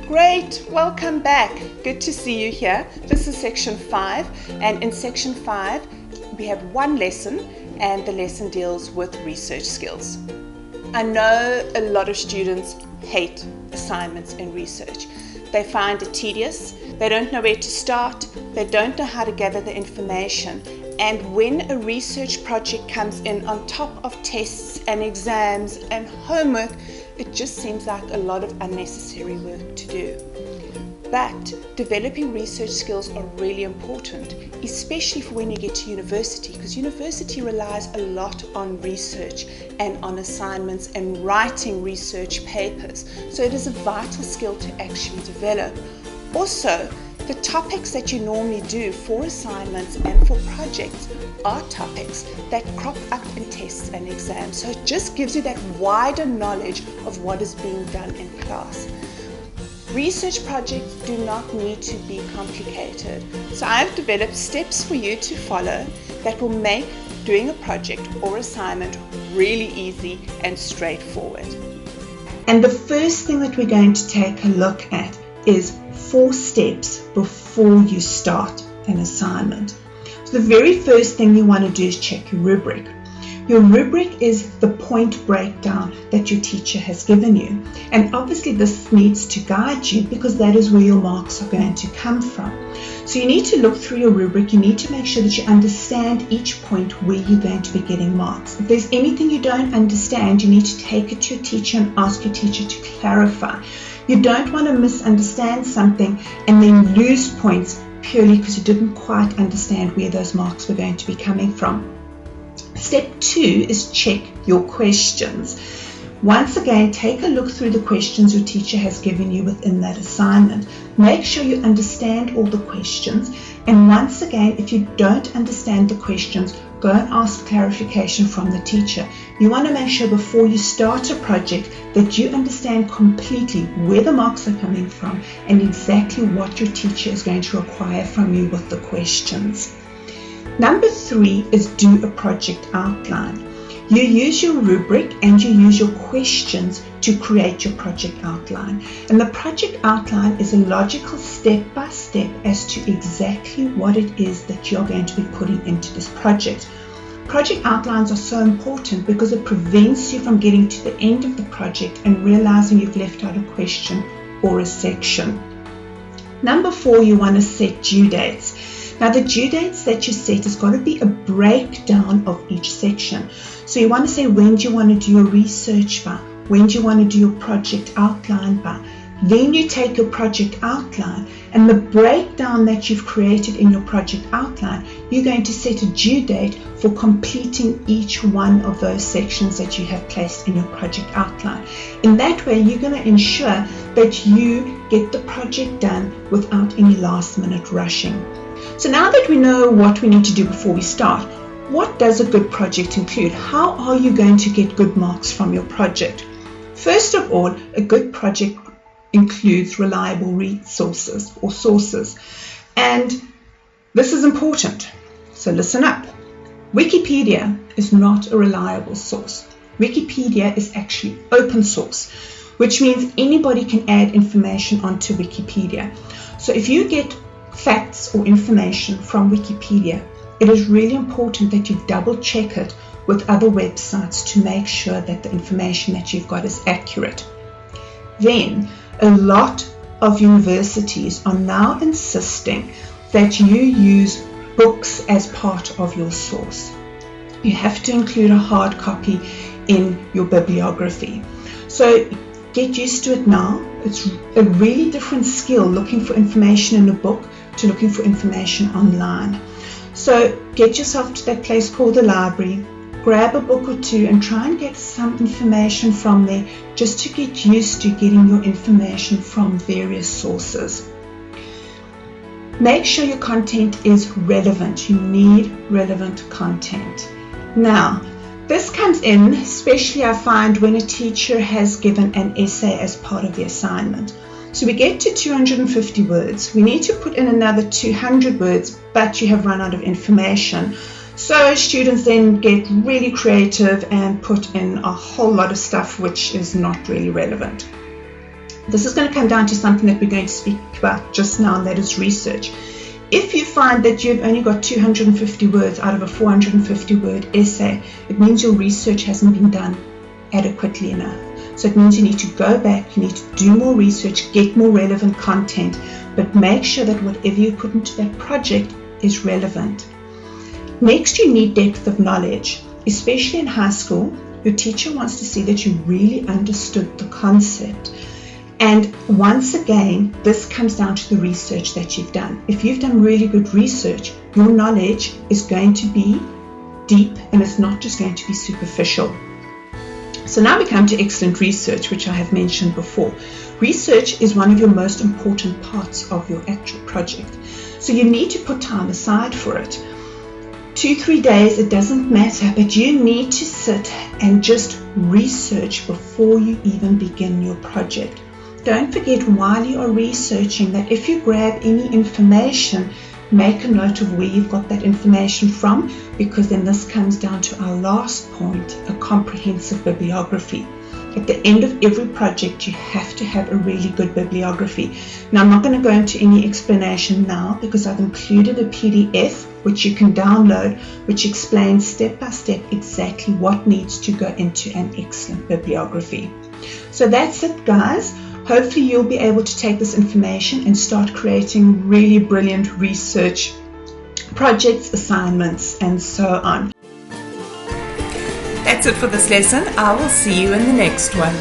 Great, welcome back. Good to see you here. This is section 5, and in section 5 we have one lesson, and the lesson deals with research skills. I know a lot of students hate assignments in research. They find it tedious, they don't know where to start, they don't know how to gather the information, and when a research project comes in on top of tests and exams and homework, it just seems like a lot of unnecessary work to do. But developing research skills are really important, especially for when you get to university, because university relies a lot on research and on assignments and writing research papers. So it is a vital skill to actually develop. Also, the topics that you normally do for assignments and for projects are topics that crop up in tests and exams. So it just gives you that wider knowledge of what is being done in class. Research projects do not need to be complicated. So I've developed steps for you to follow that will make doing a project or assignment really easy and straightforward. And the first thing that we're going to take a look at is 4 steps before you start an assignment. So the very first thing you want to do is check your rubric. Your rubric is the point breakdown that your teacher has given you. And obviously this needs to guide you because that is where your marks are going to come from. So you need to look through your rubric. You need to make sure that you understand each point where you're going to be getting marks. If there's anything you don't understand, you need to take it to your teacher and ask your teacher to clarify. You don't want to misunderstand something and then lose points purely because you didn't quite understand where those marks were going to be coming from. Step 2 is check your questions. Once again, take a look through the questions your teacher has given you within that assignment. Make sure you understand all the questions, and once again, if you don't understand the questions, go and ask clarification from the teacher. You want to make sure before you start a project that you understand completely where the marks are coming from and exactly what your teacher is going to require from you with the questions. Number 3 is do a project outline. You use your rubric and you use your questions to create your project outline. And the project outline is a logical step-by-step as to exactly what it is that you're going to be putting into this project. Project outlines are so important because it prevents you from getting to the end of the project and realizing you've left out a question or a section. Number 4, you want to set due dates. Now the due dates that you set has got to be a breakdown of each section. So you want to say when do you want to do your research by, when do you want to do your project outline by. Then you take your project outline and the breakdown that you've created in your project outline, you're going to set a due date for completing each one of those sections that you have placed in your project outline. In that way, you're going to ensure that you get the project done without any last minute rushing. So now that we know what we need to do before we start, what does a good project include? How are you going to get good marks from your project? First of all, a good project includes reliable resources or sources. And this is important. So listen up. Wikipedia is not a reliable source. Wikipedia is actually open source, which means anybody can add information onto Wikipedia. So if you get facts or information from Wikipedia, it is really important that you double check it with other websites to make sure that the information that you've got is accurate. Then, a lot of universities are now insisting that you use books as part of your source. You have to include a hard copy in your bibliography. So get used to it now. It's a really different skill looking for information in a book to looking for information online. So get yourself to that place called the library, grab a book or two and try and get some information from there just to get used to getting your information from various sources. Make sure your content is relevant. You need relevant content. Now, this comes in, especially I find when a teacher has given an essay as part of the assignment. So we get to 250 words. We need to put in another 200 words, but you have run out of information. So students then get really creative and put in a whole lot of stuff which is not really relevant. This is going to come down to something that we're going to speak about just now, and that is research. If you find that you've only got 250 words out of a 450 word essay, it means your research hasn't been done adequately enough. So it means you need to go back, you need to do more research, get more relevant content, but make sure that whatever you put into that project is relevant. Next, you need depth of knowledge. Especially in high school, your teacher wants to see that you really understood the concept. And once again, this comes down to the research that you've done. If you've done really good research, your knowledge is going to be deep and it's not just going to be superficial. So now we come to excellent research, which I have mentioned before. Research is one of your most important parts of your actual project. So you need to put time aside for it. 2-3 days, it doesn't matter, but you need to sit and just research before you even begin your project. Don't forget while you are researching that if you grab any information, make a note of where you've got that information from, because then this comes down to our last point, a comprehensive bibliography. At the end of every project, you have to have a really good bibliography. Now, I'm not going to go into any explanation now because I've included a PDF which you can download, which explains step by step exactly what needs to go into an excellent bibliography. So that's it, guys. Hopefully you'll be able to take this information and start creating really brilliant research projects, assignments, and so on. That's it for this lesson. I will see you in the next one.